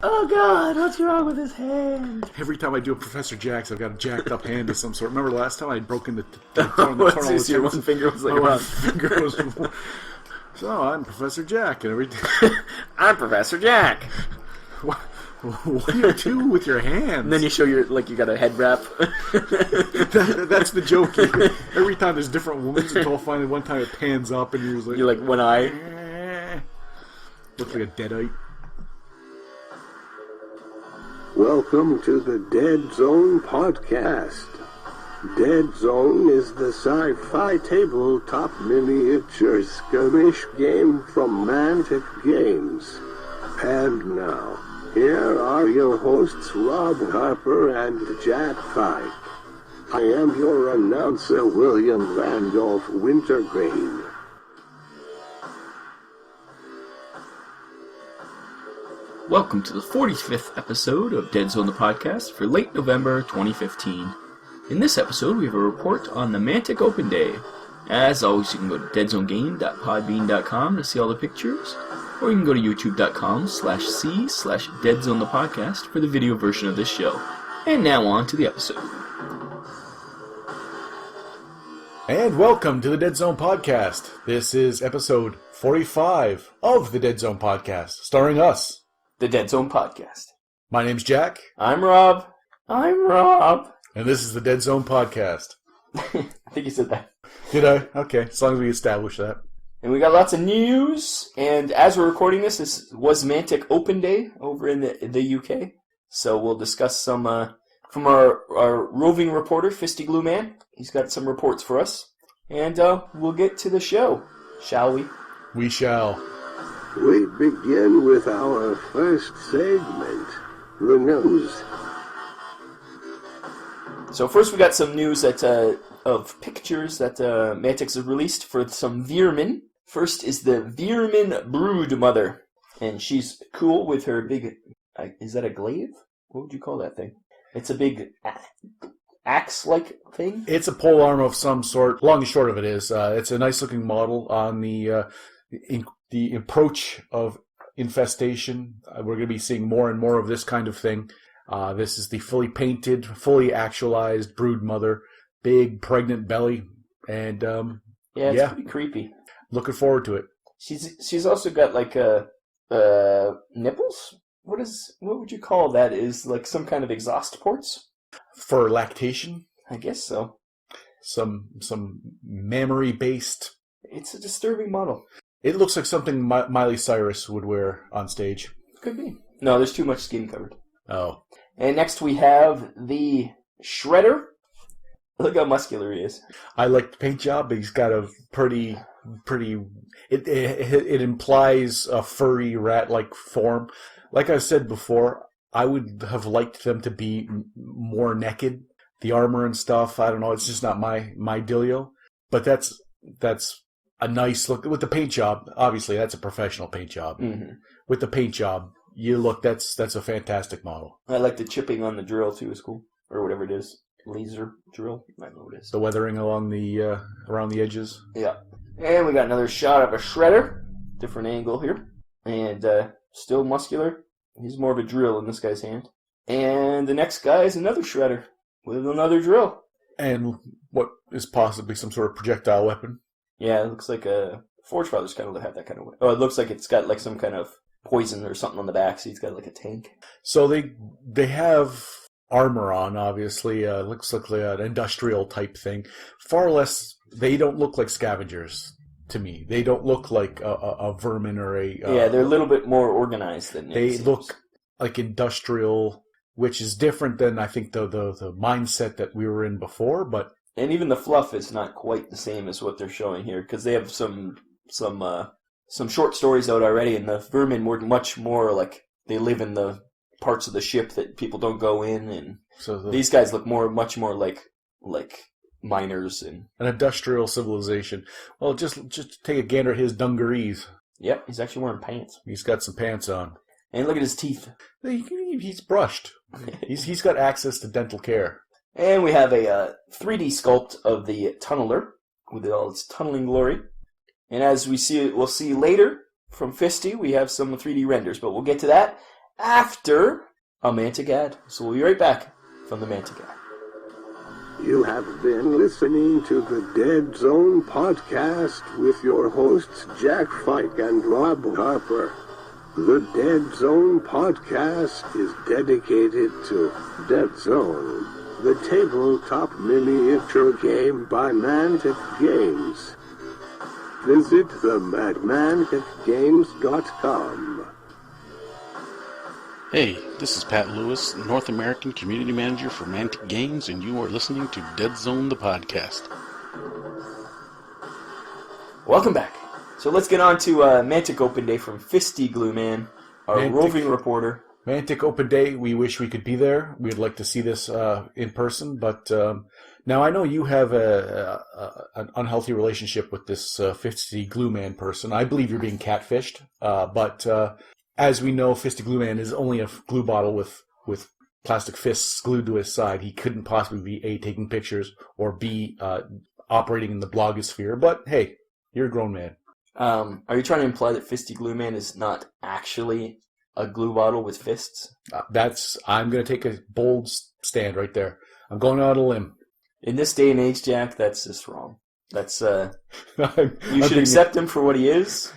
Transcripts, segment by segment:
Oh God, what's wrong with his hand? Every time I do a Professor Jack's, I've got a jacked up hand of some sort. Remember last time I'd broken the What's this? Your one finger was like one finger was. So I'm Professor Jack, and I'm Professor Jack. What do you do with your hands? And then you show you got a head wrap. That's the joke. Every time there's different women until finally one time it pans up and you're like one eye. Looks like a deadite. Welcome to the Deadzone Podcast. Deadzone is the sci-fi tabletop miniature skirmish game from Mantic Games. And now, here are your hosts Rob Harper and Jack Pike. I am your announcer William Randolph Wintergreen. Welcome to the 45th episode of Deadzone the Podcast for late November 2015. In this episode, we have a report on the Mantic Open Day. As always, you can go to deadzonegame.podbean.com to see all the pictures, or you can go to youtube.com/c/Deadzone the Podcast for the video version of this show. And now on to the episode. And welcome to the Deadzone Podcast. This is episode 45 of the Deadzone Podcast, starring us. The Deadzone Podcast. My name's Jack. I'm Rob. And this is the Deadzone Podcast. I think you said that. Did I? Okay, as long as we establish that. And we got lots of news, and as we're recording this was Mantic Open Day over in the UK. So we'll discuss some from our roving reporter, Fisty Glue Man. He's got some reports for us. And we'll get to the show, shall we? We shall. We begin with our first segment, the news. So first we got some news of pictures that Mantic's has released for some Veermen. First is the Veermen Brood Mother. And she's cool with her big... is that a glaive? What would you call that thing? It's a big axe-like thing? It's a polearm of some sort. Long and short of it is, it's a nice-looking model on the approach of infestation. We're going to be seeing more and more of this kind of thing. This is the fully painted, fully actualized brood mother, big pregnant belly, and it's pretty creepy. Looking forward to it. She's also got like nipples. What would you call that? Is like some kind of exhaust ports for lactation? I guess so. Some mammary based. It's a disturbing model. It looks like something Miley Cyrus would wear on stage. Could be. No, there's too much skin covered. Oh. And next we have the Shredder. Look how muscular he is. I like the paint job, but he's got a pretty. It implies a furry rat-like form. Like I said before, I would have liked them to be more naked. The armor and stuff, I don't know. It's just not my dealio. But that's a nice look with the paint job. Obviously, that's a professional paint job. Mm-hmm. With the paint job, that's a fantastic model. I like the chipping on the drill too. Is cool, or whatever it is, laser drill. I don't know what it is. The weathering along the around the edges. Yeah, and we got another shot of a Shredder, different angle here, and still muscular. He's more of a drill in this guy's hand. And the next guy is another Shredder with another drill. And what is possibly some sort of projectile weapon. Yeah, it looks like a Forge Fathers kind of have that kind of... Oh, it looks like it's got like some kind of poison or something on the back, so he's got like a tank. So they have armor on, obviously. Looks like an industrial type thing. Far less... They don't look like scavengers to me. They don't look like a vermin or a... yeah, they're a little bit more organized than it seems. Look like industrial, which is different than, I think, the mindset that we were in before, but... And even the fluff is not quite the same as what they're showing here, because they have some short stories out already, and the vermin were much more like they live in the parts of the ship that people don't go in, and so these guys look much more like miners and an industrial civilization. Well, just take a gander at his dungarees. Yep, he's actually wearing pants. He's got some pants on, and look at his teeth. He's brushed. he's got access to dental care. And we have a 3D sculpt of the Tunneler with all its tunneling glory. And as we'll see later from Fisty, we have some 3D renders, but we'll get to that after a Mantic ad. So we'll be right back from the Mantic ad. You have been listening to the Deadzone Podcast with your hosts Jack Fike and Rob Harper. The Deadzone Podcast is dedicated to Deadzone, the tabletop miniature game by Mantic Games. Visit them at manticgames.com. Hey, this is Pat Lewis, North American Community Manager for Mantic Games, and you are listening to Deadzone the Podcast. Welcome back. So let's get on to Mantic Open Day from Fisty Glue Man, our roving reporter. Mantic Open Day, we wish we could be there. We'd like to see this in person, but now I know you have an unhealthy relationship with this Fisty Glue Man person. I believe you're being catfished, but as we know, Fisty Glue Man is only a glue bottle with plastic fists glued to his side. He couldn't possibly be A, taking pictures, or B, operating in the blogosphere. But hey, you're a grown man. Are you trying to imply that Fisty Glue Man is not actually a glue bottle with fists? I'm going to take a bold stand right there. I'm going out on a limb. In this day and age, Jack, that's just wrong. That's you should accept him for what he is.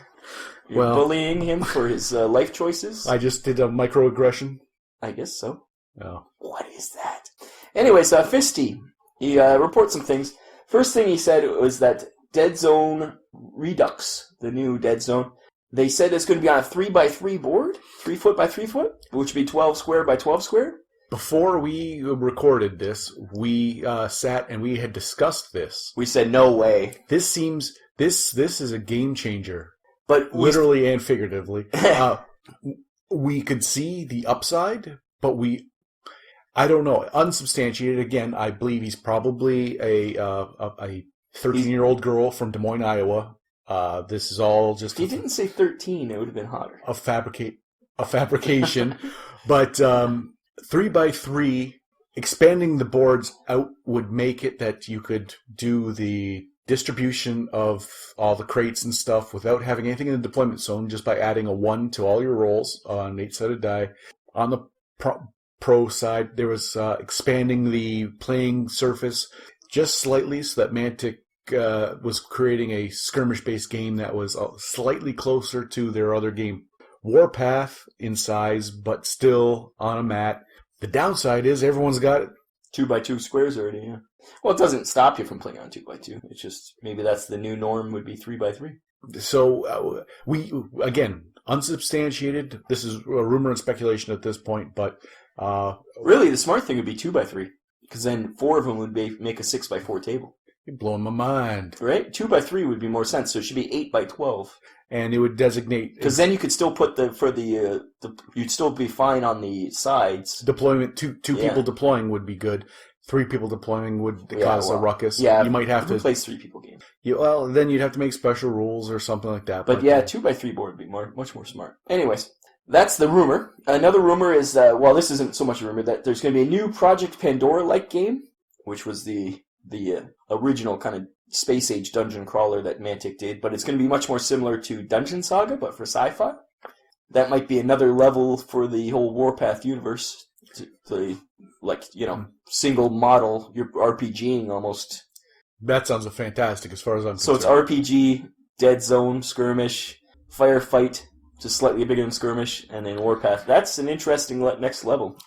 You're bullying him for his life choices? I just did a microaggression. I guess so. Oh. What is that? Anyways, Fisty, he reports some things. First thing he said was that Deadzone Redux, the new Deadzone, they said it's going to be on a 3x3 board, 3 foot by 3 foot, which would be 12 square by 12 square. Before we recorded this, we sat and we had discussed this. We said, no way. This is a game changer. But literally and figuratively. We could see the upside, but I don't know. Unsubstantiated, again, I believe he's probably a 13-year-old girl from Des Moines, Iowa. This is all just... If he didn't say 13, it would have been hotter. A fabrication. But 3x3, expanding the boards out would make it that you could do the distribution of all the crates and stuff without having anything in the deployment zone, just by adding a 1 to all your rolls on an 8-sided die. On the pro side, there was expanding the playing surface just slightly so that Mantic was creating a skirmish-based game that was slightly closer to their other game. Warpath in size, but still on a mat. The downside is everyone's got 2x2 squares already, yeah. Well, it doesn't stop you from playing on 2x2. It's just, maybe that's the new norm, would be 3x3. So, we, again, unsubstantiated. This is a rumor and speculation at this point, but... really, the smart thing would be 2x3, because then 4 of them would make a 6x4 table. You're blowing my mind. Right? 2x3 would be more sense, so it should be 8x12. And it would designate... Because then you could still put you'd still be fine on the sides. Deployment, two people deploying would be good. 3 people deploying would cause a ruckus. Yeah, you might have to play 3-people game. Then you'd have to make special rules or something like that. But yeah, 2x3 board would be much more smart. Anyways, that's the rumor. Another rumor is, this isn't so much a rumor, that there's going to be a new Project Pandora-like game, which was the original kind of space age dungeon crawler that Mantic did, but it's going to be much more similar to Dungeon Saga, but for sci-fi. That might be another level for the whole Warpath universe. Single model, you're RPGing almost. That sounds fantastic as far as I'm concerned. So it's RPG, Deadzone, skirmish, firefight, just slightly bigger than skirmish, and then Warpath. That's an interesting next level.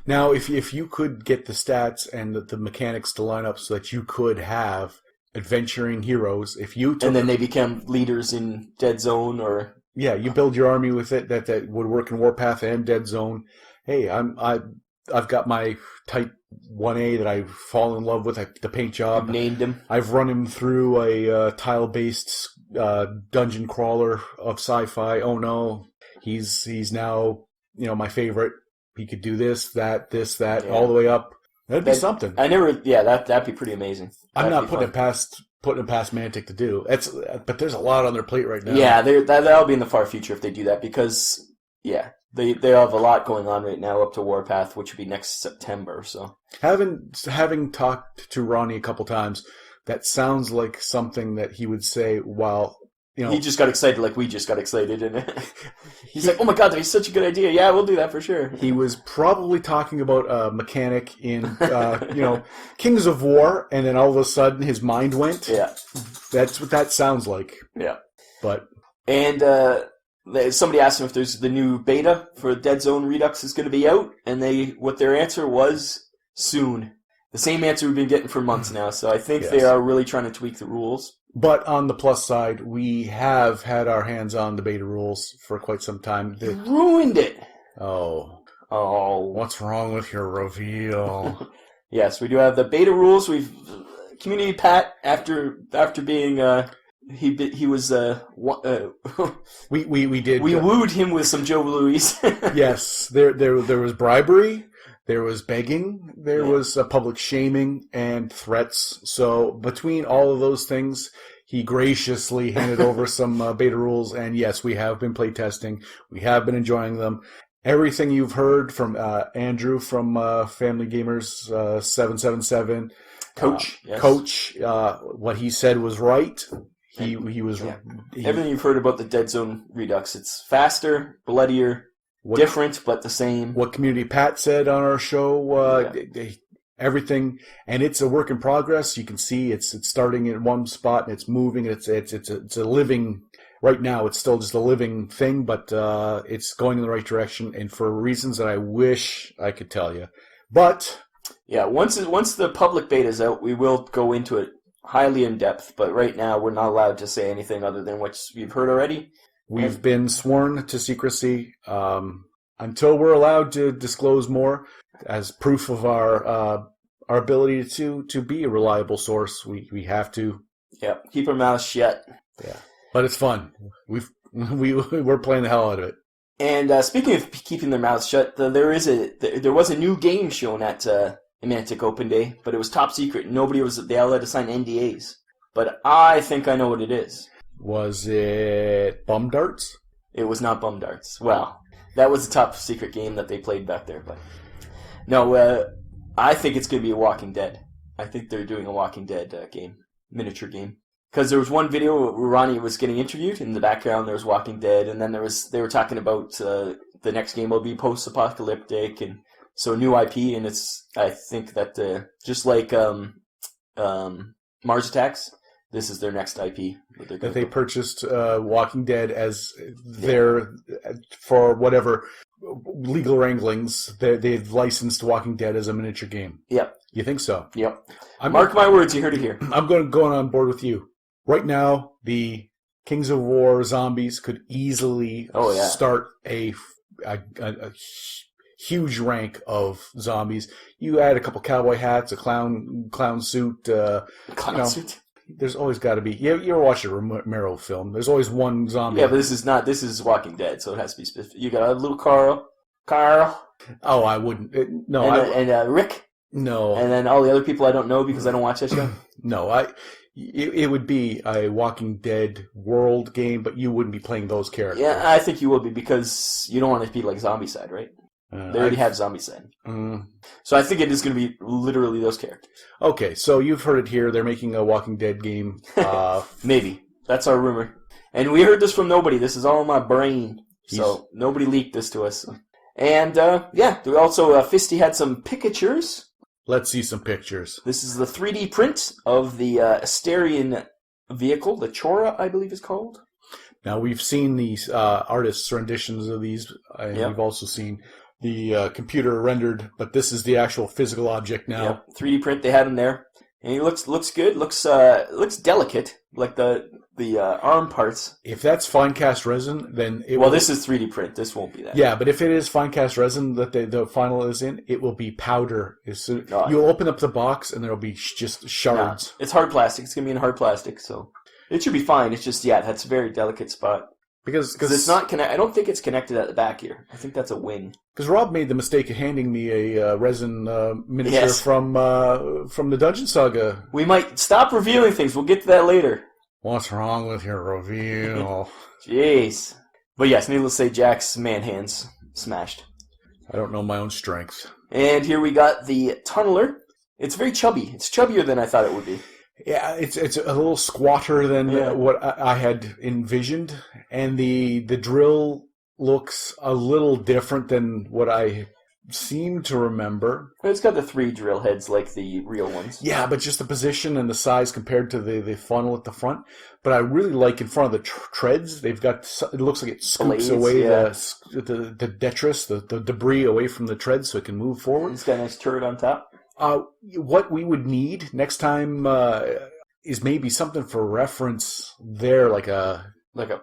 Now, if you could get the stats and the mechanics to line up so that you could have adventuring heroes, and then they become leaders in Deadzone, or you build your army with it that would work in Warpath and Deadzone. Hey, I've got my Type 1A that I've fallen in love with, the paint job. You've named him. I've run him through a tile-based dungeon crawler of sci-fi. Oh no, he's now my favorite. He could do this, that, all the way up. That'd be something. That'd be pretty amazing. I'm not putting it past Mantic to do. But there's a lot on their plate right now. Yeah, that'll be in the far future if they do that, because they have a lot going on right now up to Warpath, which would be next September. So having talked to Ronnie a couple times, that sounds like something that he would say while He just got excited like we just got excited. And he's like, oh my god, that's such a good idea. Yeah, we'll do that for sure. He was probably talking about a mechanic in, Kings of War, and then all of a sudden his mind went. Yeah. That's what that sounds like. Yeah. But... And somebody asked him if there's the new beta for Deadzone Redux is going to be out, and what their answer was soon. The same answer we've been getting for months now, so I think they are really trying to tweak the rules. But on the plus side, we have had our hands on the beta rules for quite some time. You ruined it! Oh. What's wrong with your reveal? Yes, we do have the beta rules. Community Pat, after being... He was we wooed him with some Joe Louis. Yes, there was bribery, there was begging, there was public shaming and threats. So between all of those things, he graciously handed over some beta rules, and yes, we have been playtesting. We have been enjoying them. Everything you've heard from Andrew from Family Gamers 777, Coach, yes. Coach, what he said was right. He was... Yeah. Everything you've heard about the Deadzone Redux, it's faster, bloodier, different, but the same. What Community Pat said on our show, everything, and it's a work in progress. You can see it's starting in one spot, and it's moving, it's a living... Right now, it's still just a living thing, but it's going in the right direction, and for reasons that I wish I could tell you. But... Yeah, once the public beta is out, we will go into it highly in depth, but right now we're not allowed to say anything other than what you've heard already. We've been sworn to secrecy until we're allowed to disclose more as proof of our ability to be a reliable source. We have to. Yeah, keep our mouths shut. Yeah, but it's fun. We're playing the hell out of it. And speaking of keeping their mouths shut, there was a new game shown at Mantic Open Day, but it was top secret. They all had to sign NDAs. But I think I know what it is. Was it Bum Darts? It was not Bum Darts. Well, that was a top secret game that they played back there. But no, I think it's going to be a Walking Dead. I think they're doing a Walking Dead game, miniature game. Because there was one video where Ronnie was getting interviewed. In the background, there was Walking Dead, and then they were talking about the next game will be post-apocalyptic, and so new IP, and I think that just like Mars Attacks, this is their next IP. That they purchased Walking Dead as their, for whatever legal wranglings, they've licensed Walking Dead as a miniature game. Yep. You think so? Yep. Mark my words, you heard it here. I'm going on board with you. Right now, the Kings of War zombies could easily start a huge rank of zombies. You add a couple cowboy hats, a clown suit. Suit? There's always got to be. You ever watch a Romero film? There's always one zombie. Yeah, but this is Walking Dead, so it has to be specific. You got a little Carl. Oh, I wouldn't. And Rick. No. And then all the other people I don't know because I don't watch that show. No, it would be a Walking Dead world game, but you wouldn't be playing those characters. Yeah, I think you will be because you don't want it to be like Zombicide, right? They already have Zombicide. So I think it is going to be literally those characters. Okay, so you've heard it here. They're making a Walking Dead game. Maybe. That's our rumor. And we heard this from nobody. This is all in my brain. So nobody leaked this to us. And, we also, Fisty had some pictures. Let's see some pictures. This is the 3D print of the Asterian vehicle, the Chora, I believe is called. Now, we've seen these artists' renditions of these, and we've also seen the computer rendered, but this is the actual physical object now. Yep. 3D print, they had him there. And he looks good, looks delicate, like the arm parts. If that's fine cast resin, then this is 3D print. This won't be that. Yeah, but if it is fine cast resin that the final is in, it will be powder. You'll open up the box and there'll be just shards. No, it's hard plastic. It's gonna be in hard plastic, so it should be fine. It's just that's a very delicate spot. Because it's not I don't think it's connected at the back here. I think that's a wing. Because Rob made the mistake of handing me a resin miniature from the Dungeon Saga. We might stop revealing things. We'll get to that later. What's wrong with your reveal? Jeez. But yes, needless to say, Jack's man hands smashed. I don't know my own strength. And here we got the Tunneler. It's very chubby. It's chubbier than I thought it would be. Yeah, it's a little squatter than what I had envisioned, and the drill looks a little different than what I seem to remember. It's got the 3 drill heads like the real ones. Yeah, but just the position and the size compared to the funnel at the front. But I really like in front of the treads, they've got, it looks like it scoops away the detritus, the debris away from the treads so it can move forward. It's got a nice turret on top. What we would need next time is maybe something for reference there, like a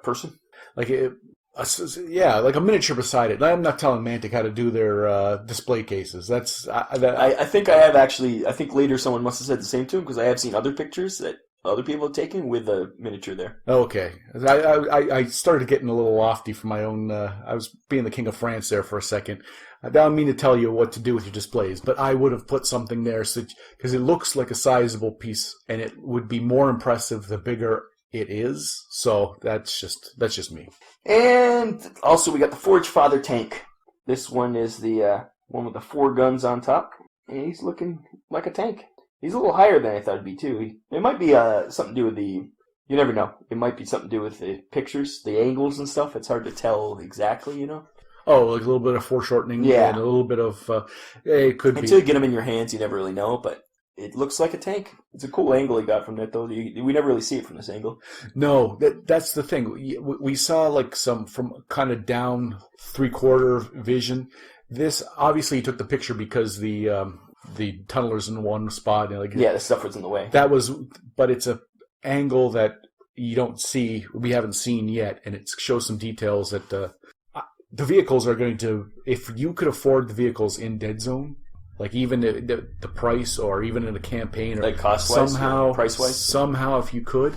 person? Like like a miniature beside it. I'm not telling Mantic how to do their display cases. I think I have actually. I think later someone must have said the same to him because I have seen other pictures that other people have taken with a miniature there. Okay, I started getting a little lofty for my own. I was being the king of France there for a second. I don't mean to tell you what to do with your displays, but I would have put something there because it looks like a sizable piece, and it would be more impressive the bigger it is. So that's just me. And also we got the Forge Father tank. This one is the one with the 4 guns on top, and he's looking like a tank. He's a little higher than I thought it'd be too. It might be something to do with the. You never know. It might be something to do with the pictures, the angles and stuff. It's hard to tell exactly, Oh, like a little bit of foreshortening, and a little bit of. It could be until you get them in your hands, you never really know, but. It looks like a tank. It's a cool angle he got from that, though. We never really see it from this angle. No, that's the thing. We saw like some from kind of down 3/4 vision. This obviously he took the picture because the tunneler's in one spot. The stuff was in the way. But it's a angle that you don't see. We haven't seen yet, and it shows some details that the vehicles are going to. If you could afford the vehicles in Deadzone. Like even the price, or even in a campaign, or like cost-wise, somehow, price-wise, somehow, if you could,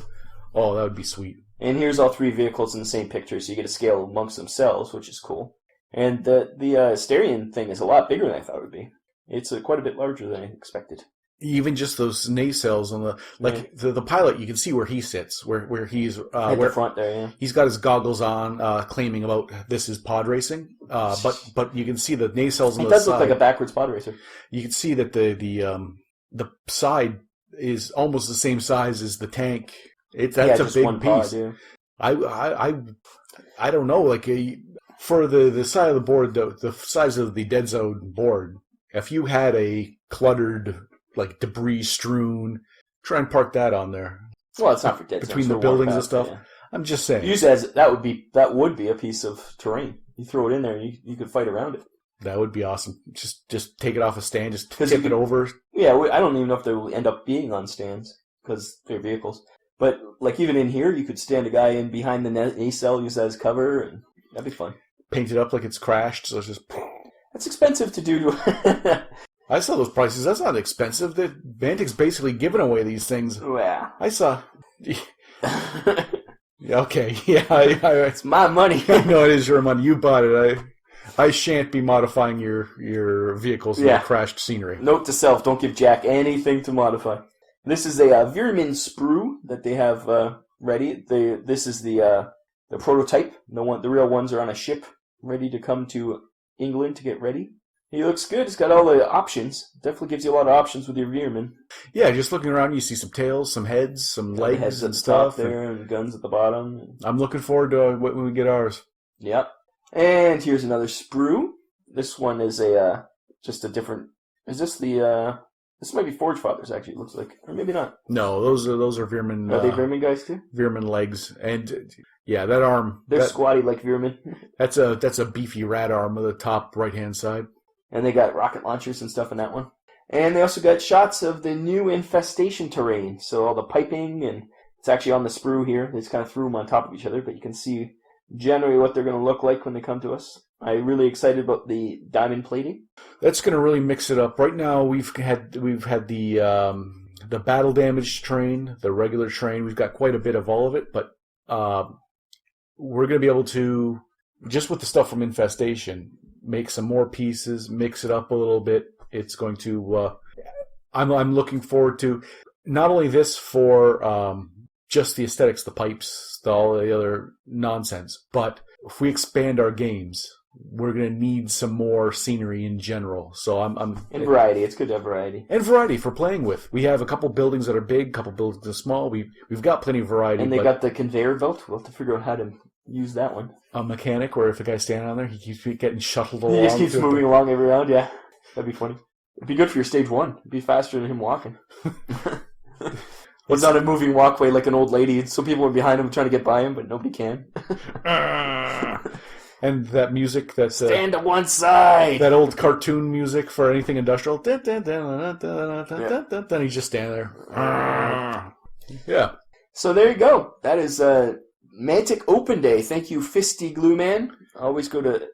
that would be sweet. And here's all 3 vehicles in the same picture, so you get a scale amongst themselves, which is cool. And the Asterion thing is a lot bigger than I thought it would be. It's quite a bit larger than I expected. Even just those nacelles on the pilot, you can see where he sits, where he's at the front there. Yeah, he's got his goggles on, claiming about this is pod racing. But you can see the nacelles on the side. It does look like a backwards pod racer. You can see that the side is almost the same size as the tank. That's a big piece. Pod, yeah. I don't know. Like for the side of the board, the size of the Deadzone board, if you had a cluttered. Like debris strewn. Try and park that on there. Well, it's not for Deadzone. Between the buildings and stuff. Yeah. I'm just saying. Use it as that would be a piece of terrain. You throw it in there, and you could fight around it. That would be awesome. Just take it off a stand. Just tip it over. Yeah, I don't even know if they will end up being on stands because they're vehicles. But like even in here, you could stand a guy in behind the nacelle, use that as cover, and that'd be fun. Paint it up like it's crashed, so it's just. That's expensive to do. I saw those prices. That's not expensive. Mantic's basically giving away these things. Yeah. I saw. Okay. Yeah. It's my money. No, it is your money. You bought it. I shan't be modifying your vehicles in crashed scenery. Note to self: don't give Jack anything to modify. This is a Veerman sprue that they have ready. This is the prototype. The real ones are on a ship, ready to come to England to get ready. He looks good. He's got all the options. Definitely gives you a lot of options with your Veerman. Yeah, just looking around, you see some tails, some heads, some legs heads and stuff. There and guns at the bottom. I'm looking forward to when we get ours. Yep. And here's another sprue. This one is just a different. Is this the? This might be Forge Fathers. Actually, it looks like, or maybe not. No, those are Veerman. Are they Veerman guys too? Veerman legs, and yeah, that arm. They're squatty like Veerman. That's a beefy rat arm on the top right hand side. And they got rocket launchers and stuff in that one. And they also got shots of the new infestation terrain. So all the piping, and it's actually on the sprue here. They just kind of threw them on top of each other, but you can see generally what they're going to look like when they come to us. I'm really excited about the diamond plating. That's going to really mix it up. Right now we've had the battle damage terrain, the regular terrain. We've got quite a bit of all of it, but we're going to be able to, just with the stuff from infestation, make some more pieces, mix it up a little bit. It's going to. I'm looking forward to not only this for just the aesthetics, the pipes, all the other nonsense, but if we expand our games, we're going to need some more scenery in general. So and variety. It's good to have variety. And variety for playing with. We have a couple buildings that are big, a couple buildings that are small. We've got plenty of variety. And they got the conveyor belt. We'll have to figure out how to use that one. A mechanic, where if a guy's standing on there, he keeps getting shuttled along. He just keeps moving along every round. Yeah, that'd be funny. It'd be good for your stage 1. It'd be faster than him walking. He's on a moving walkway like an old lady, so people are behind him trying to get by him, but nobody can. And that music that's... Stand to one side! That old cartoon music for anything industrial. Then he's just standing there. Yeah. So there you go. That is Mantic Open Day. Thank you, Fisty Glue Man. Always go to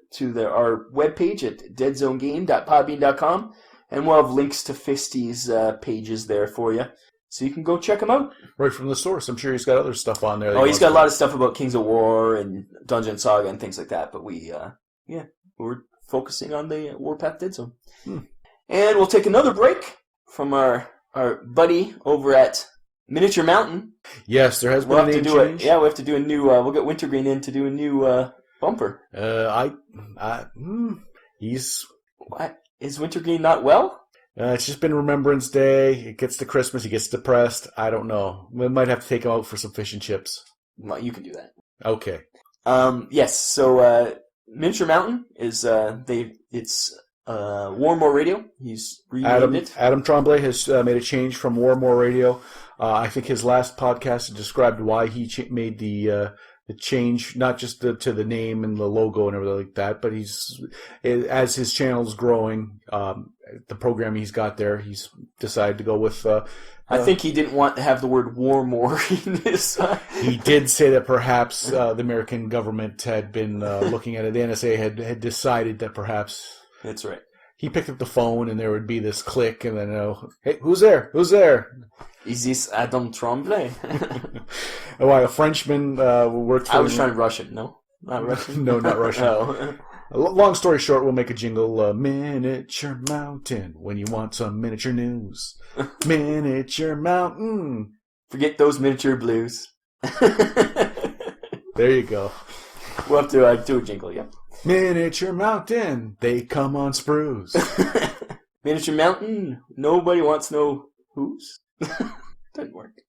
our webpage at deadzonegame.podbean.com, and we'll have links to Fisty's pages there for you. So you can go check him out. Right from the source. I'm sure he's got other stuff on there. He's got a lot of stuff about Kings of War and Dungeon Saga and things like that. But we're focusing on the Warpath Dead Zone. And we'll take another break from our buddy over at Miniature Mountain. Yes, there has been a name change. We have to do a new... we'll get Wintergreen in to do a new bumper. What? Is Wintergreen not well? It's just been Remembrance Day. It gets to Christmas. He gets depressed. I don't know. We might have to take him out for some fish and chips. Well, you can do that. Okay. Yes. So Miniature Mountain is it's Warmore Radio. He's renamed it. Adam Tremblay has made a change from Warmore Radio. I think his last podcast described why he made the change, not just to the name and the logo and everything like that, but as his channel's growing, the programming he's got there, he's decided to go with... I think he didn't want to have the word Warmore in his... He did say that perhaps the American government had been looking at it. The NSA had decided that perhaps... That's right. He picked up the phone and there would be this click and then, hey, who's there? Who's there? Is this Adam Tremblay? Why, a Frenchman worked for... I was trying Russian. No? Not Russian? No, not Russian. No. Long story short, we'll make a jingle. Miniature Mountain, when you want some miniature news. Miniature Mountain. Forget those miniature blues. There you go. We'll have to do a jingle, yeah. Miniature Mountain, they come on sprues. Miniature Mountain, nobody wants no who's.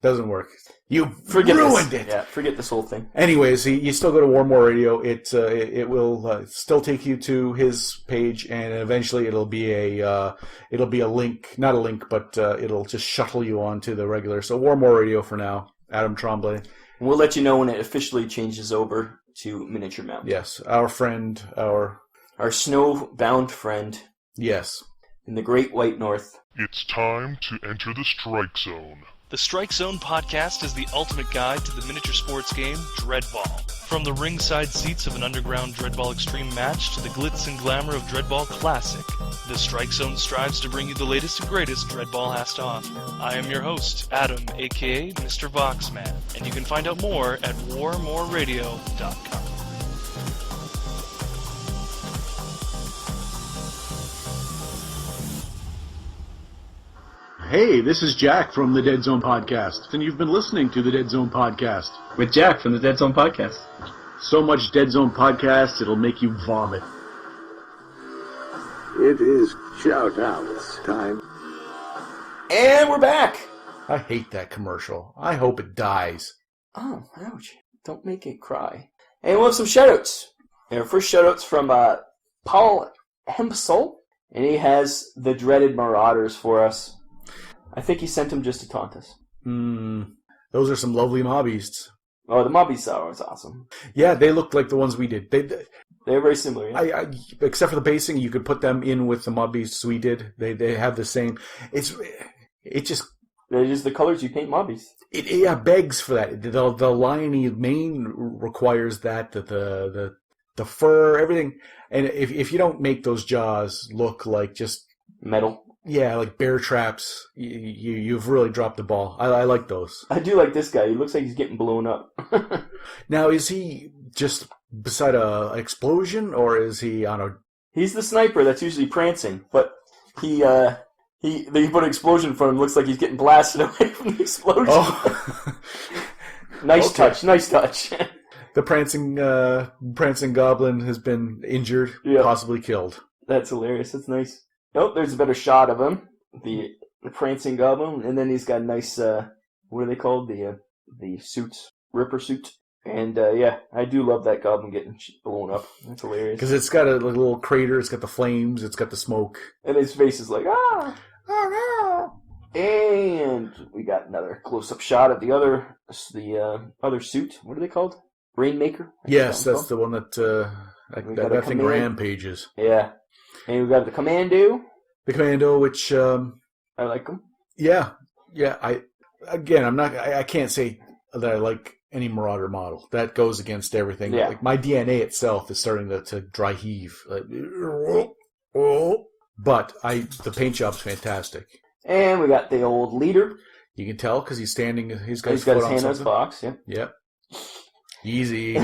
Doesn't work. You ruined it. Yeah, forget this whole thing. Anyways, you still go to Warmore Radio. It will still take you to his page, and eventually it'll be a link, not a link, but it'll just shuttle you on to the regular. So Warmore Radio for now. Adam Tremblay. We'll let you know when it officially changes over to Miniature Mountain. Yes, our friend, our snowbound friend. Yes. In the Great White North. It's time to enter the Strike Zone. The Strike Zone Podcast is the ultimate guide to the miniature sports game, Dreadball. From the ringside seats of an underground Dreadball Extreme match to the glitz and glamour of Dreadball Classic, the Strike Zone strives to bring you the latest and greatest Dreadball has to offer. I am your host, Adam, aka Mr. Voxman, and you can find out more at warmoreradio.com. Hey, this is Jack from the Deadzone Podcast, and you've been listening to the Deadzone Podcast. With Jack from the Deadzone Podcast. So much Deadzone Podcast, it'll make you vomit. It is shout-outs time. And we're back! I hate that commercial. I hope it dies. Oh, ouch. Don't make it cry. And we'll have some shout-outs. Our first shout-out's from Paul Hempsall, and he has the dreaded Marauders for us. I think he sent them just to taunt us. Those are some lovely mob beasts. Oh, the mob beasts are awesome. Yeah, they look like the ones we did. They're very similar. Yeah? Except for the basing, you could put them in with the mob beasts we did. They have the same. They're just the colors you paint mob beasts. It begs for that. The liony mane requires that. The fur, everything. And if you don't make those jaws look like just metal. Yeah, like bear traps. You've really dropped the ball. I like those. I do like this guy. He looks like he's getting blown up. Now, is he just beside an explosion, or is he on a... He's the sniper that's usually prancing, but he put an explosion in front of him. Looks like he's getting blasted away from the explosion. Oh. Nice touch. The prancing goblin has been injured, possibly killed. That's hilarious. That's nice. Nope, there's a better shot of him. The prancing goblin, and then he's got a nice, what are they called? The suits, Ripper suit. And I do love that goblin getting blown up. That's hilarious. Because it's got a little crater, it's got the flames, it's got the smoke. And his face is like, ah! Oh no! And we got another close-up shot of the other suit. What are they called? Rainmaker? Yes, that's the one that thing rampages. Yeah. And we got the Commando. The Commando, which I like them. Yeah. I can't say that I like any Marauder model. That goes against everything. Yeah. Like my DNA itself is starting to dry heave. But the paint job's fantastic. And we got the old leader. You can tell because he's standing. He's got his hand on on his box. Yeah. Yep. Easy.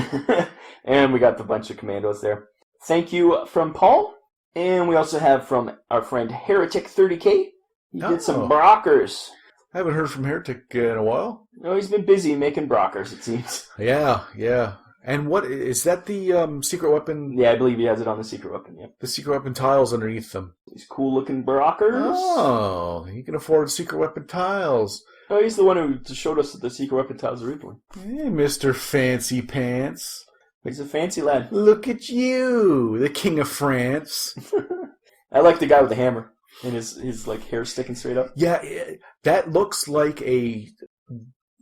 And we got the bunch of commandos there. Thank you from Paul. And we also have from our friend Heretic 30K. He did some Brockers. I haven't heard from Heretic in a while. No, he's been busy making Brockers, it seems. Yeah. And what is that? The secret weapon? Yeah, I believe he has it on the secret weapon. Yeah, the secret weapon tiles underneath them. These cool-looking Brockers. Oh, he can afford secret weapon tiles. Oh, he's the one who showed us the secret weapon tiles originally. Hey, Mr. Fancy Pants. He's a fancy lad. Look at you, the King of France. I like the guy with the hammer and his like hair sticking straight up. Yeah, that looks like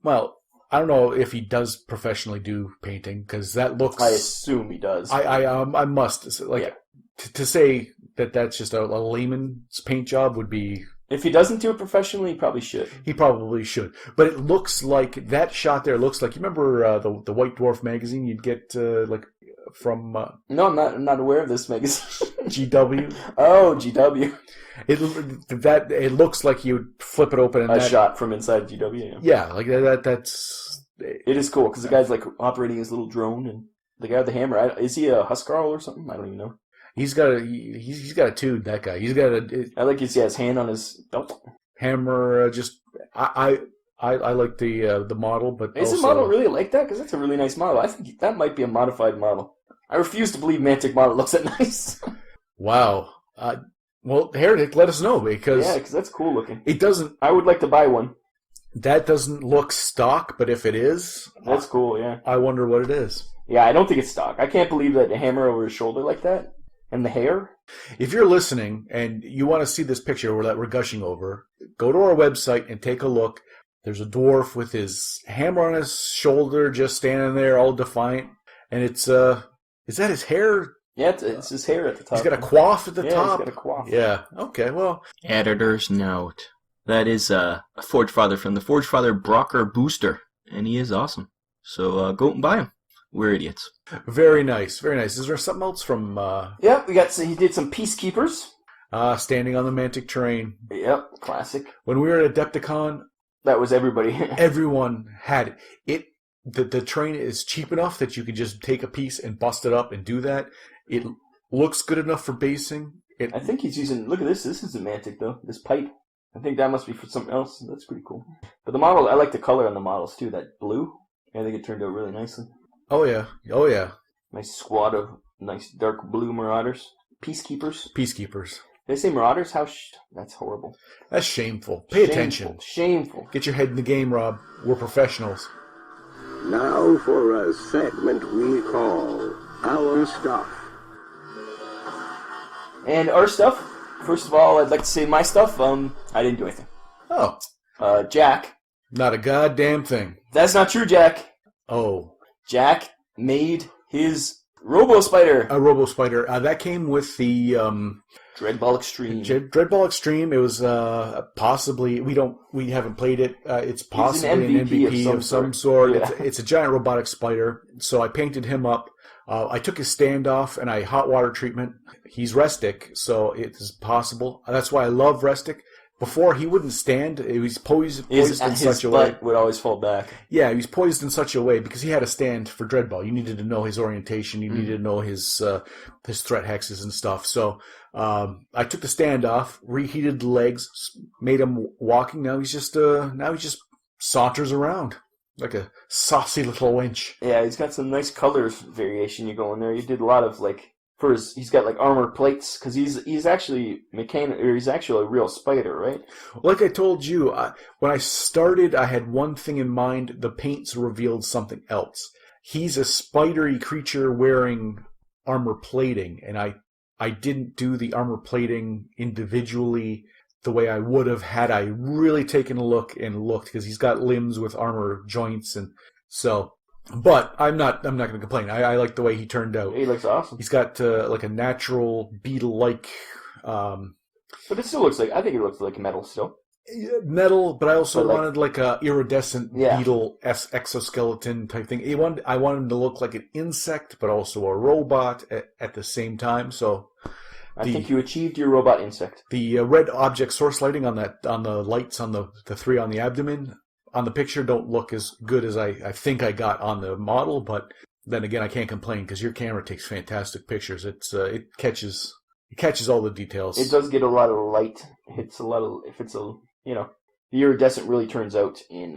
well, I don't know if he does professionally do painting because that looks. I assume he does. I must to say that that's just a layman's paint job would be. If he doesn't do it professionally, he probably should. He probably should. But it looks like that shot there looks like, you remember the White Dwarf magazine you'd get from... No, I'm not aware of this magazine. GW. Oh, GW. It looks like you'd flip it open. And shot from inside GW. Yeah, like that's... It is cool, because the guy's like operating his little drone, and the guy with the hammer, is he a Huskarl or something? I don't even know. He's got a tune, that guy. He's got I like his hand on his belt. Hammer. I like the model, but is the model really like that? Because that's a really nice model. I think that might be a modified model. I refuse to believe Mantic model looks that nice. Wow. Well, Heretic, let us know because that's cool looking. It doesn't. I would like to buy one. That doesn't look stock, but if it is, that's cool. Yeah. I wonder what it is. Yeah, I don't think it's stock. I can't believe that a hammer over his shoulder like that. And the hair? If you're listening and you want to see this picture that we're gushing over, go to our website and take a look. There's a dwarf with his hammer on his shoulder, just standing there, all defiant. And it's is that his hair? Yeah, it's his hair at the top. He's got a coif at the top. Yeah, he's got a coif. Yeah. Okay. Well. Editor's note: that is a Forge Father from the Forge Father Brocker booster, and he is awesome. So go and buy him. We're idiots. Very nice, very nice. Is there something else from... Yeah, he did some Peacekeepers. Standing on the Mantic train. Yep, classic. When we were at Adepticon... That was everybody. Everyone had it. The train is cheap enough that you can just take a piece and bust it up and do that. It looks good enough for basing. I think he's using... Look at this. This is a Mantic, though. This pipe. I think that must be for something else. That's pretty cool. But the model... I like the color on the models, too. That blue. I think it turned out really nicely. Oh, yeah. Nice squad of nice dark blue Marauders. Peacekeepers. Did I say Marauders? That's horrible. That's shameful. Pay attention. Shameful. Get your head in the game, Rob. We're professionals. Now for a segment we call Our Stuff. And our stuff, first of all, I'd like to say my stuff. I didn't do anything. Oh. Jack. Not a goddamn thing. That's not true, Jack. Oh. Jack made his Robo-Spider. A Robo-Spider. That came with the... Dreadball Extreme. Dreadball Extreme. It was possibly... We haven't played it. It's possibly an MVP of some sort. Yeah. It's a giant robotic spider. So I painted him up. I took his stand off and I hot water treatment. He's Restic, so it is possible. That's why I love Restic. Before, he wouldn't stand. He was poised in such a way. His butt would always fall back. Yeah, he was poised in such a way because he had a stand for Dreadball. You needed to know his orientation. You needed to know his threat hexes and stuff. So I took the stand off, reheated the legs, made him walking. Now he just saunters around. like a saucy little wench. Yeah, he's got some nice color variation you go in there. You did a lot of he's got like armor plates because he's actually he's actually a real spider, right? Like I told you, when I started, I had one thing in mind. The paints revealed something else. He's a spidery creature wearing armor plating, and I didn't do the armor plating individually the way I would have had I really taken a look and looked, because he's got limbs with armor joints, and so. But I'm not going to complain. I like the way he turned out. He looks awesome. He's got like a natural beetle-like. But it still looks I think it looks like metal still. Metal, but I also wanted like a iridescent beetle exoskeleton type thing. I wanted him to look like an insect, but also a robot at the same time. So I think you achieved your robot insect. The red object source lighting on the lights on the three on the abdomen on the picture don't look as good as I think I got on the model, but then again I can't complain because your camera takes fantastic pictures. It catches all the details. It does get a lot of light. It's a lot of the iridescent really turns out in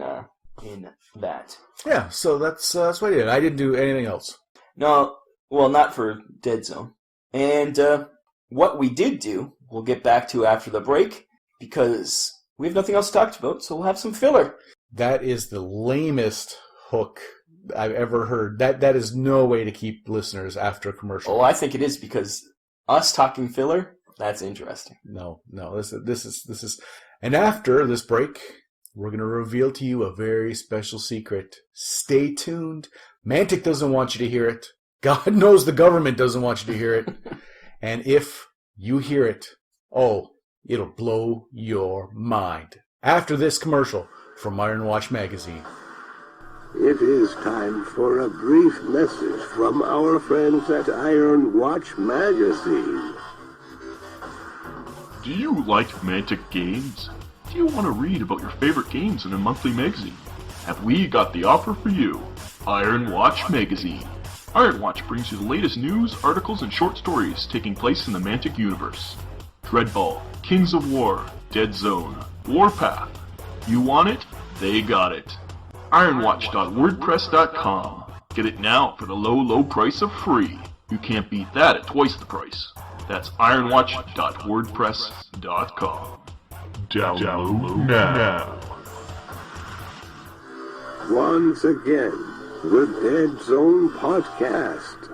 that. Yeah, so that's what I did. I didn't do anything else. No, well, not for Deadzone. And what we did do, we'll get back to after the break, because we have nothing else to talk about, so we'll have some filler. That is the lamest hook I've ever heard. That is no way to keep listeners after a commercial. Oh, I think it is, because us talking filler, that's interesting. No, this is. And after this break, we're going to reveal to you a very special secret. Stay tuned. Mantic doesn't want you to hear it. God knows the government doesn't want you to hear it. And if you hear it, it'll blow your mind. After this commercial from Iron Watch Magazine. It is time for a brief message from our friends at Iron Watch Magazine. Do you like Mantic games? Do you want to read about your favorite games in a monthly magazine? Have we got the offer for you? Iron Watch Magazine. Iron Watch brings you the latest news, articles, and short stories taking place in the Mantic universe. Dreadball, Kings of War, Deadzone, Warpath. You want it? They got it. Ironwatch.wordpress.com. Get it now for the low price of free. You can't beat that at twice the price. That's ironwatch.wordpress.com. Download now. Once again, the Deadzone Podcast.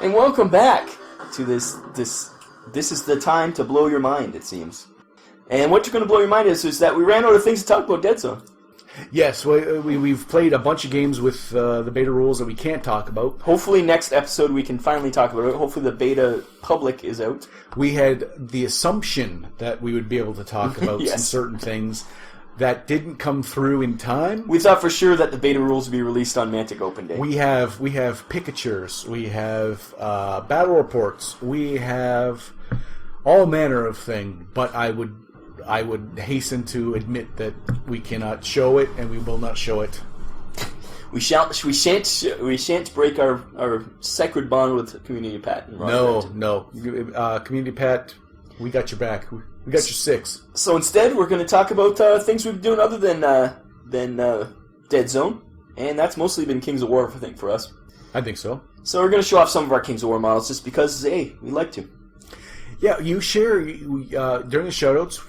And welcome back to this is the time to blow your mind, it seems. And what you're going to blow your mind is that we ran out of things to talk about Deadzone. Yes, we've played a bunch of games with the beta rules that we can't talk about. Hopefully next episode we can finally talk about it. Hopefully the beta public is out. We had the assumption that we would be able to talk about Yes. some certain things that didn't come through in time. We thought for sure that the beta rules would be released on Mantic Open Day. We have picatures, we have battle reports, we have all manner of thing, but I would hasten to admit that we cannot show it, and we will not show it. We shan't break our sacred bond with Community Pat. And No. Community Pat, we got your back. We got your six. So instead, we're going to talk about things we've been doing other than Deadzone, and that's mostly been Kings of War, I think, for us. I think so. So we're going to show off some of our Kings of War models just because, hey, we like to. Yeah, you share during the shoutouts.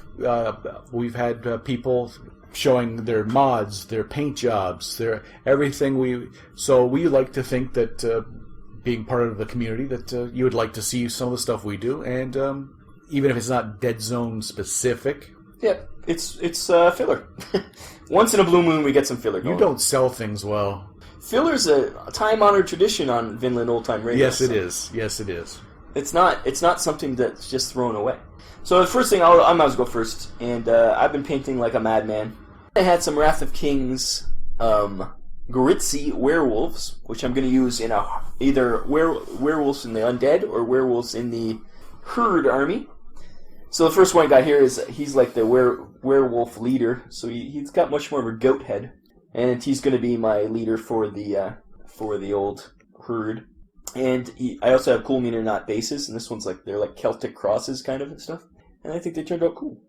We've had people showing their mods, their paint jobs, their everything. So we like to think that being part of the community, that you would like to see some of the stuff we do, and even if it's not Deadzone specific. Yeah, it's filler. Once in a blue moon, we get some filler going. You don't sell things well. Filler's a time-honored tradition on Vinland Old Time Radio. Yes, it is. Yes, it is. It's not something that's just thrown away. So the first thing, I might as well go first, and I've been painting like a madman. I had some Wrath of Kings Gritzy werewolves, which I'm going to use in either werewolves in the undead or werewolves in the herd army. So the first one I got here is he's like the werewolf leader, so he's got much more of a goat head, and he's going to be my leader for the old herd. And I also have cool meter knot bases, and this one's they're like Celtic crosses kind of and stuff. And I think they turned out cool.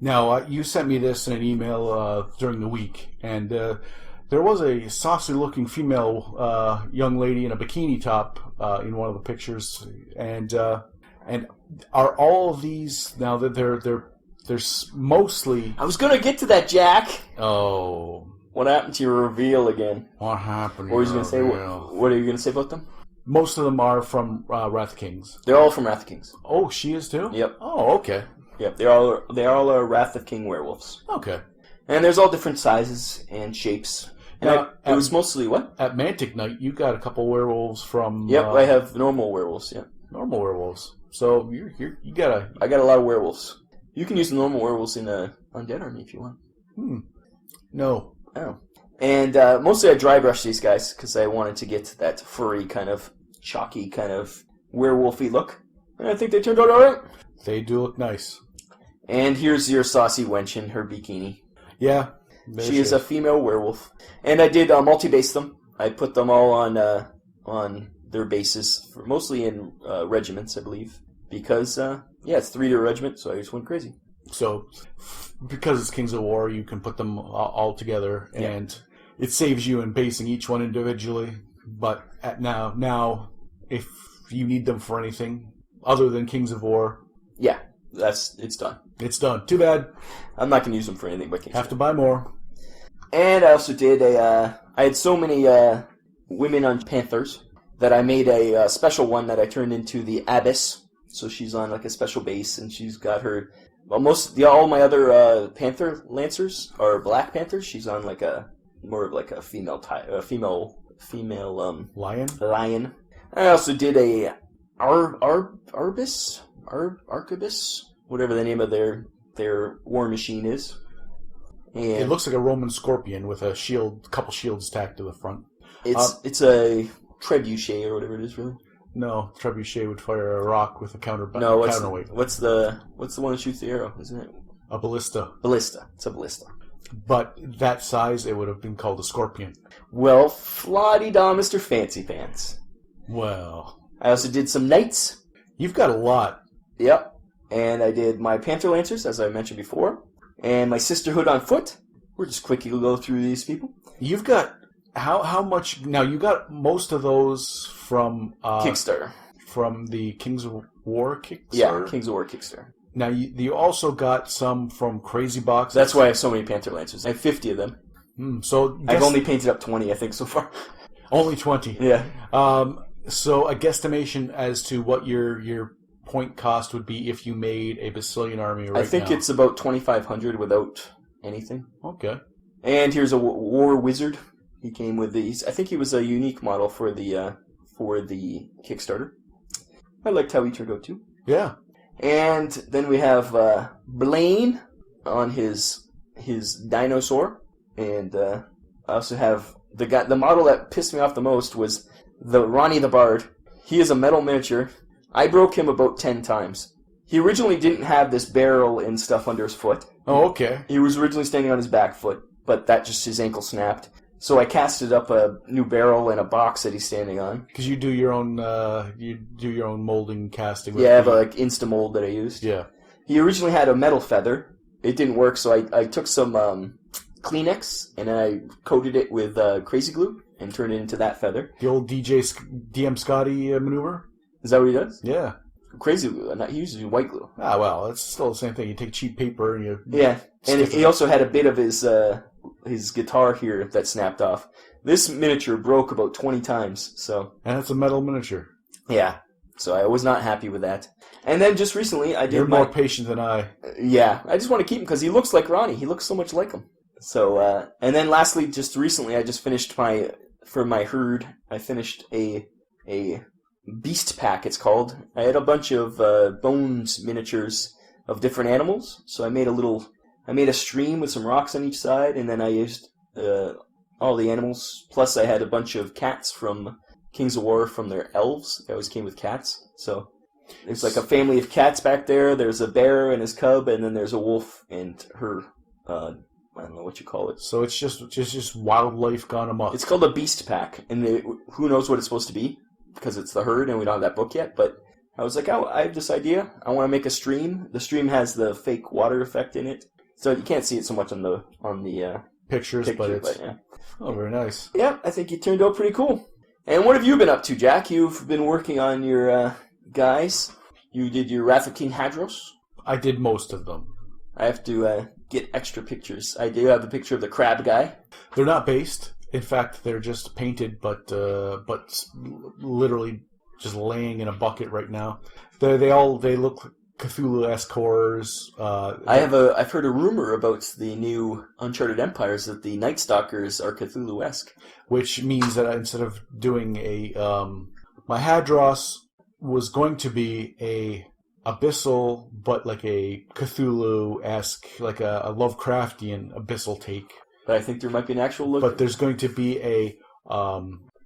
Now, you sent me this in an email during the week, and there was a saucy-looking female young lady in a bikini top in one of the pictures, and are all of these now that they're mostly? I was gonna get to that, Jack. Oh, what happened to your reveal again? What happened? What was you gonna say? What are you gonna say about them? Most of them are from Wrath Kings. They're all from Wrath of Kings. Oh, she is too? Yep. Oh, okay. Yep. They all are Wrath of King werewolves. Okay. And there's all different sizes and shapes. And it was mostly what? At Mantic Night, you got a couple werewolves from. Yep, I have normal werewolves. Yeah. Normal werewolves. So you got a. I got a lot of werewolves. You can use the normal werewolves in Undead Army if you want. No. Oh. And mostly I dry brush these guys because I wanted to get that furry kind of chalky kind of werewolfy look. And I think they turned out alright. They do look nice. And here's your saucy wench in her bikini. Yeah. She is a female werewolf. And I did multi-base them. I put them all on their bases, mostly in regiments, I believe. Because, it's 3-to regiment, so I just went crazy. So, because it's Kings of War, you can put them all together, and it saves you in basing each one individually. But now, if you need them for anything other than Kings of War... Yeah, it's done. It's done. Too bad. I'm not going to use them for anything but Kings of War. Have to buy more. And I also did I had so many women on Panthers that I made a special one that I turned into the Abyss. So she's on like a special base, and she's got her... Well, all my other Panther Lancers are Black Panthers. She's on like more of like a female Lion? Lion. I also did a Arquebus, whatever the name of their war machine is. And it looks like a Roman scorpion with a shield, couple shields tacked to the front. It's a trebuchet or whatever it is, really. No, trebuchet would fire a rock with a counterweight. What's the one that shoots the arrow? Isn't it a ballista? Ballista. It's a ballista. But that size, it would have been called a scorpion. Well, flotty-da, Mr. Fancy Pants. Well, I also did some knights. You've got a lot. Yep. And I did my Panther Lancers, as I mentioned before, and my Sisterhood on foot. We're just quickly go through these people. You've got how much now? You got most of those from Kickstarter, from the Kings of War Kickstarter. Yeah, Kings of War Kickstarter. Now you also got some from Crazy Box. That's why I have so many Panther Lancers. I have 50 of them. So I've only painted up 20, I think, so far. Only 20. Yeah. So a guesstimation as to what your point cost would be if you made a Basilian army right now. I think it's about 2,500 without anything. Okay. And here's a war wizard. He came with these. I think he was a unique model for the Kickstarter. I liked how he turned out too. Yeah. And then we have Blaine on his dinosaur, and I also have the model that pissed me off the most was the Ronnie the Bard. He is a metal miniature. I broke him about 10 times. He originally didn't have this barrel and stuff under his foot. Oh, okay. He was originally standing on his back foot, but his ankle snapped. So I casted up a new barrel and a box that he's standing on. Because you do your own molding casting. Yeah, I have a Insta mold that I used. Yeah. He originally had a metal feather. It didn't work, so I took some Kleenex and I coated it with crazy glue and turned it into that feather. The old DM Scotty maneuver? Is that what he does? Yeah. Crazy glue. He uses white glue. Ah, well, it's still the same thing. You take cheap paper and you... Yeah, and he also had a bit of his guitar here that snapped off. This miniature broke about 20 times, so... And it's a metal miniature. Yeah, so I was not happy with that. And then just recently I did You're more patient than I. Yeah, I just want to keep him because he looks like Ronnie. He looks so much like him. So, and then lastly, just recently I just finished for my herd, I finished a beast pack, it's called. I had a bunch of bones miniatures of different animals, so I made a stream with some rocks on each side, and then I used all the animals. Plus, I had a bunch of cats from Kings of War from their elves. They always came with cats. So there's like a family of cats back there. There's a bear and his cub, and then there's a wolf and her. I don't know what you call it. So it's just wildlife gone amok. It's called a beast pack, and who knows what it's supposed to be because it's the herd, and we don't have that book yet. But I was like, oh, I have this idea. I want to make a stream. The stream has the fake water effect in it, so you can't see it so much on the pictures, but it's yeah. Oh, very nice. Yeah, I think it turned out pretty cool. And what have you been up to, Jack? You've been working on your guys. You did your Wrath of King Hadros. I did most of them. I have to get extra pictures. I do have a picture of the crab guy. They're not based. In fact, they're just painted, but literally just laying in a bucket right now. They look Cthulhu-esque horrors. I've heard a rumor about the new Uncharted Empires that the Night Stalkers are Cthulhu-esque, which means that instead of doing my Hadros was going to be a abyssal, but like a Cthulhu-esque, like a Lovecraftian abyssal take. But I think there might be an actual look. But there's going to be a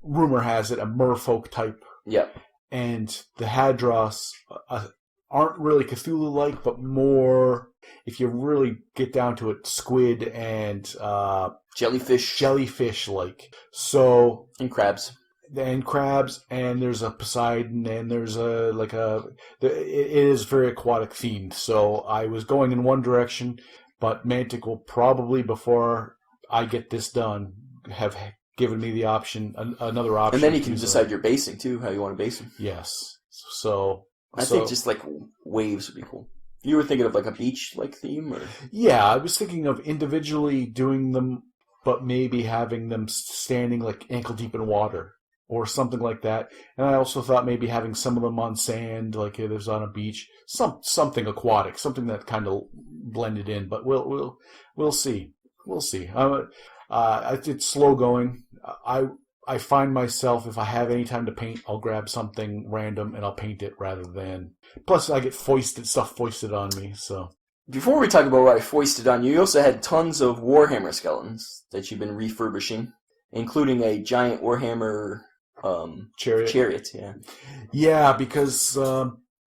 rumor has it a merfolk type. Yep. And the Hadros aren't really Cthulhu-like, but more, if you really get down to it, squid and jellyfish-like. So and crabs. And crabs, and there's a Poseidon, and there's it is very aquatic themed. So I was going in one direction, but Mantic will probably, before I get this done, have given me the option, another option. And then you can decide your basing too, how you want to base them. Yes. So I think just like waves would be cool. You were thinking of like a beach-like theme, or? Yeah, I was thinking of individually doing them, but maybe having them standing like ankle deep in water. Or something like that. And I also thought maybe having some of them on sand, like it was on a beach. Something aquatic, something that kind of blended in. But we'll see. We'll see. It's slow going. I find myself, if I have any time to paint, I'll grab something random and I'll paint it rather than... Plus, I get stuff foisted on me, so... Before we talk about what I foisted on you, you also had tons of Warhammer skeletons that you've been refurbishing, including a giant Warhammer... Chariot, yeah. Yeah, because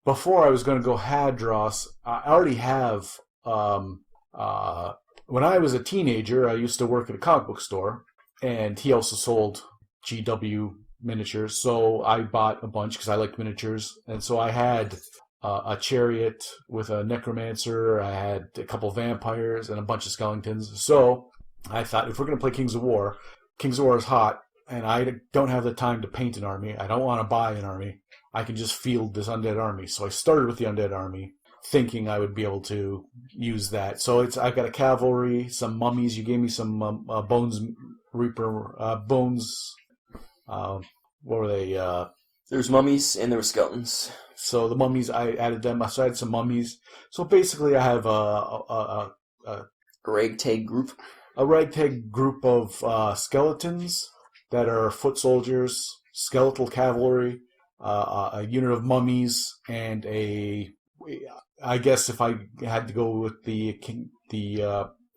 before I was going to go Hadros, I already have... when I was a teenager, I used to work at a comic book store, and he also sold GW miniatures, so I bought a bunch because I liked miniatures, and so I had a chariot with a necromancer, I had a couple vampires, and a bunch of skeletons. So I thought, if we're going to play Kings of War is hot, and I don't have the time to paint an army. I don't want to buy an army. I can just field this undead army. So I started with the undead army, thinking I would be able to use that. So I've got a cavalry, some mummies. You gave me some Bones Reaper bones. What were they? There's mummies and there were skeletons. So the mummies, I added them. So I had some mummies. So basically, I have a ragtag group. A ragtag group of skeletons that are foot soldiers, skeletal cavalry, a unit of mummies, and I guess if I had to go with the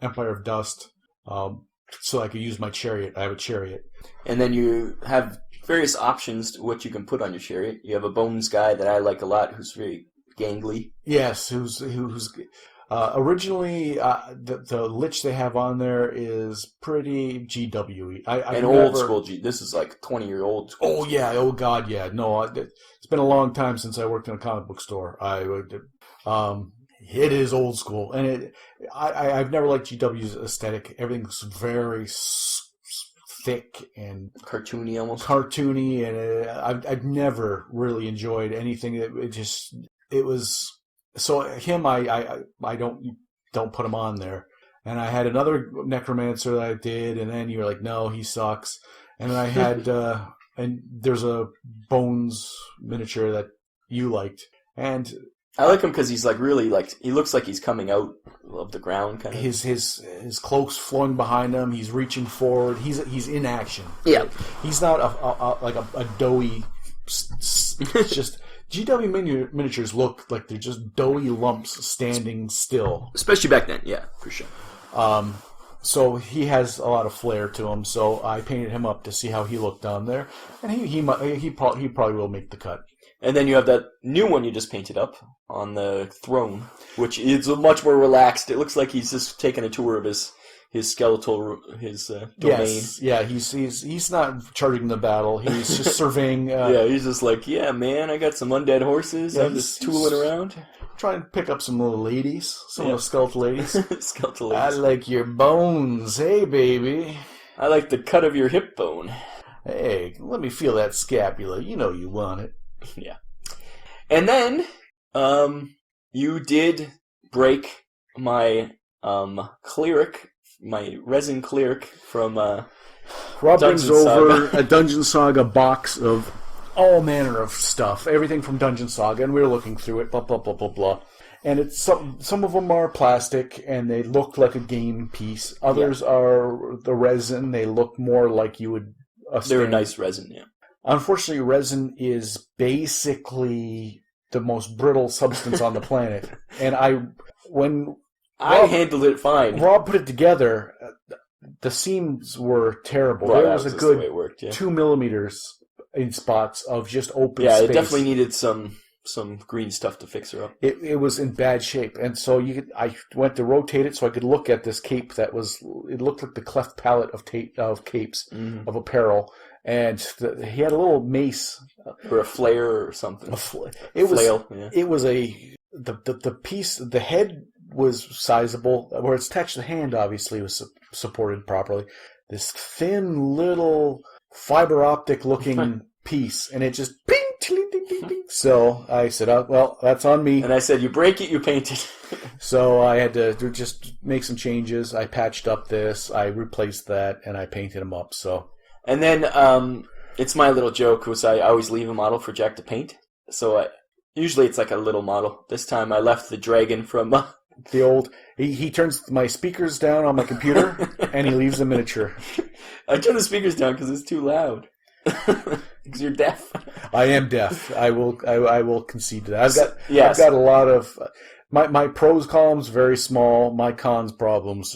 Empire of Dust, so I could use my chariot, I have a chariot. And then you have various options to what you can put on your chariot. You have a bones guy that I like a lot, who's very gangly. Yes, who's originally, the lich they have on there is pretty GW-y. Old school G. This is like 20-year-old. Oh, yeah. Oh, God, yeah. No, it's been a long time since I worked in a comic book store. It is old school. And I've never liked GW's aesthetic. Everything's very thick and... cartoony, almost. Cartoony, and I've never really enjoyed anything. It was... So him, I don't put him on there. And I had another necromancer that I did, and then you were like, no, he sucks. And then I had, and there's a bones miniature that you liked, and I like him because he's like really like he looks like he's coming out of the ground, kind of. His cloak's flowing behind him. He's reaching forward. He's in action. Yeah, he's not a doughy. Just. GW miniatures look like they're just doughy lumps standing still. Especially back then, yeah, for sure. So he has a lot of flair to him, so I painted him up to see how he looked down there, and he probably will make the cut. And then you have that new one you just painted up on the throne, which is much more relaxed. It looks like he's just taking a tour of his his skeletal domain. Yes, yeah, he's not charging the battle. He's just surveying. Yeah, he's just like, yeah, man, I got some undead horses. Yeah, I'm just tooling around. Trying to pick up some little ladies, some little skeletal ladies. Skeletal I ladies. like your bones, hey baby. I like the cut of your hip bone. Hey, let me feel that scapula. You know you want it. Yeah. And then, you did break my cleric, my resin cleric from Rob brings Dungeon over Saga. a Dungeon Saga box of all manner of stuff, everything from Dungeon Saga, and we were looking through it, blah, blah, blah, blah, blah. And it's some of them are plastic, and they look like a game piece. Others are the resin. They look more like you would... They're a nice resin, yeah. Unfortunately, resin is basically the most brittle substance on the planet. And I handled it fine. Rob put it together, the seams were terrible. Well, there was a the good way it worked, yeah. 2 millimeters in spots of just open Yeah, space. it definitely needed some green stuff to fix her up. It was in bad shape, and so I went to rotate it so I could look at this cape that was. It looked like the cleft palate of capes of apparel, and he had a little mace or a flare or something. Flail. Yeah. It was the piece. The head was sizable. Where it's attached to the hand, obviously, was supported properly. This thin little fiber optic looking piece, and it just ping. So I said, oh, well, that's on me. And I said, you break it, you paint it. So I had to just make some changes. I patched up this, I replaced that, and I painted them up. So, and then it's my little joke, because I always leave a model for Jack to paint. So usually it's like a little model. This time I left the dragon from... the old... He turns my speakers down on my computer, and he leaves a miniature. I turn the speakers down because it's too loud. Because you're deaf. I am deaf. I will concede to that. Yes. I've got a lot of my pros columns very small. My cons problems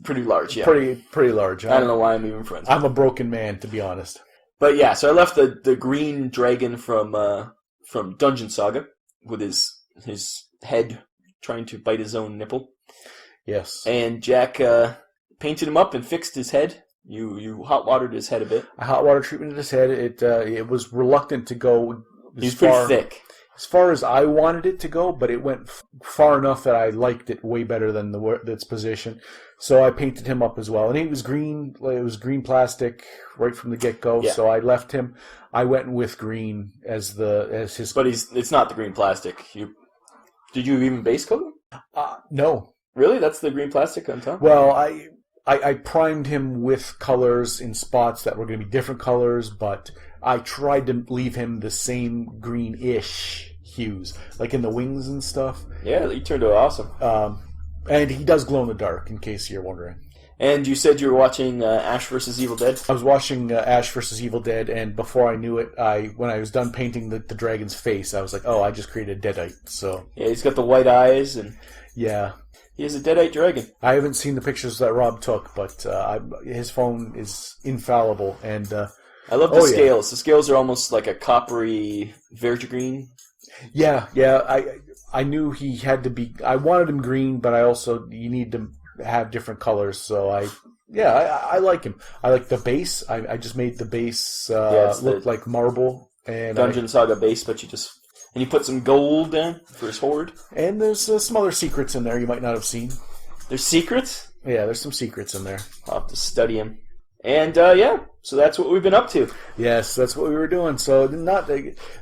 pretty large. Yeah, pretty large. I don't know why I'm even friends. I'm a broken man, to be honest. But yeah, so I left the green dragon from Dungeon Saga with his head trying to bite his own nipple. Yes. And Jack painted him up and fixed his head. You hot watered his head a bit. I hot water treatment his head. It was reluctant to go. He's pretty thick. As far as I wanted it to go, but it went far enough that I liked it way better than its position. So I painted him up as well, and he was green. It was green plastic right from the get go. Yeah. So I left him. I went with green as his. But it's not the green plastic. Did you even base coat him? No. Really? That's the green plastic on top? Well, I primed him with colors in spots that were going to be different colors, but I tried to leave him the same green-ish hues, like in the wings and stuff. Yeah, he turned out awesome. And he does glow in the dark, in case you're wondering. And you said you were watching Ash vs. Evil Dead? I was watching Ash vs. Evil Dead, and before I knew it, when I was done painting the dragon's face, I was like, oh, I just created a Deadite. So yeah, he's got the white eyes, and yeah. He is a Deadite dragon. I haven't seen the pictures that Rob took, but his phone is infallible. And I love the scales. The scales are almost like a coppery vertigreen. Yeah. I knew he had to be... I wanted him green, but you need to have different colors. So I like him. I like the base. I just made the base look like marble. And Dungeon Saga base, but you put some gold down for his hoard. And there's some other secrets in there you might not have seen. There's secrets? Yeah, there's some secrets in there. I'll have to study them. And, so that's what we've been up to. Yes, that's what we were doing. So,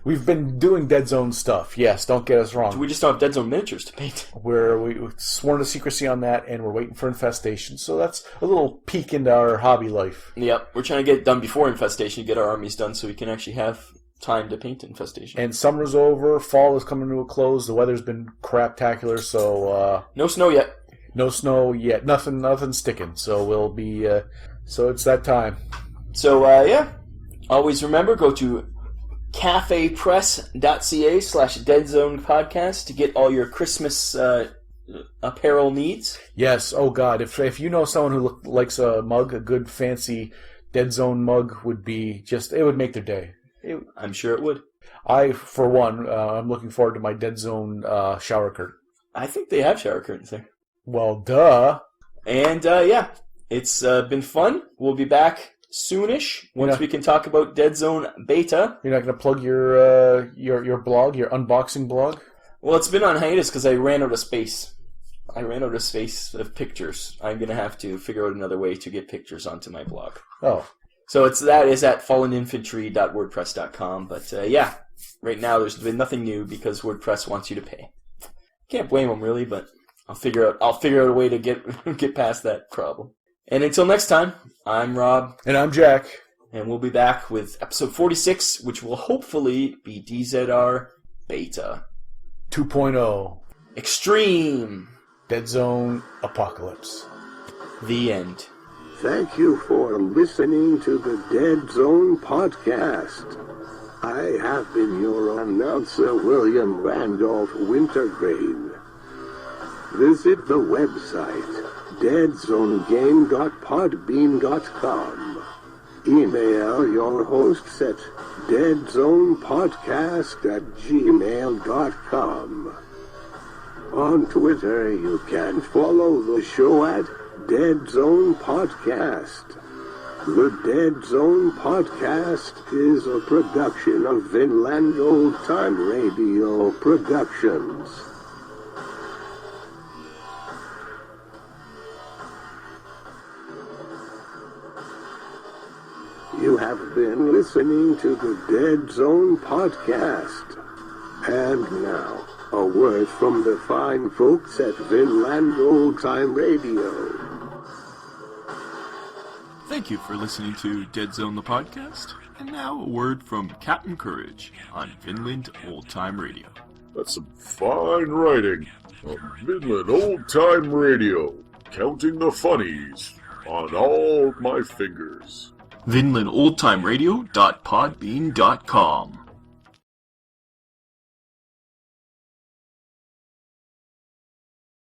we've been doing Deadzone stuff. Yes, don't get us wrong. We just don't have Deadzone miniatures to paint. We've sworn to secrecy on that, and we're waiting for Infestation. So that's a little peek into our hobby life. Yep, we're trying to get it done before Infestation, get our armies done so we can actually have time to paint Infestation. And summer's over, fall is coming to a close, the weather's been craptacular, so... no snow yet. No snow yet. Nothing sticking. So we'll be... so it's that time. So, always remember, go to cafepress.ca/Deadzone Podcast to get all your Christmas apparel needs. Yes, oh God, if you know someone who likes a mug, a good fancy Deadzone mug would be it would make their day. I'm sure it would. I, for one, I'm looking forward to my Deadzone shower curtain. I think they have shower curtains there. Well, duh. And yeah, it's been fun. We'll be back soonish once we can talk about Deadzone Beta. You're not going to plug your blog, your unboxing blog? Well, it's been on hiatus because I ran out of space. Of pictures. I'm going to have to figure out another way to get pictures onto my blog. Oh. So that is at falleninfantry.wordpress.com. But yeah, right now there's been nothing new because WordPress wants you to pay. Can't blame them really, but I'll figure out a way to get past that problem. And until next time, I'm Rob. And I'm Jack. And we'll be back with episode 46, which will hopefully be DZR Beta 2.0. Extreme. Deadzone Apocalypse. The end. Thank you for listening to the Deadzone Podcast. I have been your announcer, William Randolph Wintergreen. Visit the website, deadzonegame.podbean.com. Email your hosts at deadzonepodcast@gmail.com. On Twitter, you can follow the show at Deadzone Podcast. The Deadzone Podcast is a production of Vinland Old Time Radio Productions. You have been listening to the Deadzone Podcast. And now, a word from the fine folks at Vinland Old Time Radio. Thank you for listening to Deadzone the Podcast. And now a word from Captain Courage on Vinland Old Time Radio. That's some fine writing on Vinland Old Time Radio. Counting the funnies on all my fingers. VinlandOldTimeRadio.podbean.com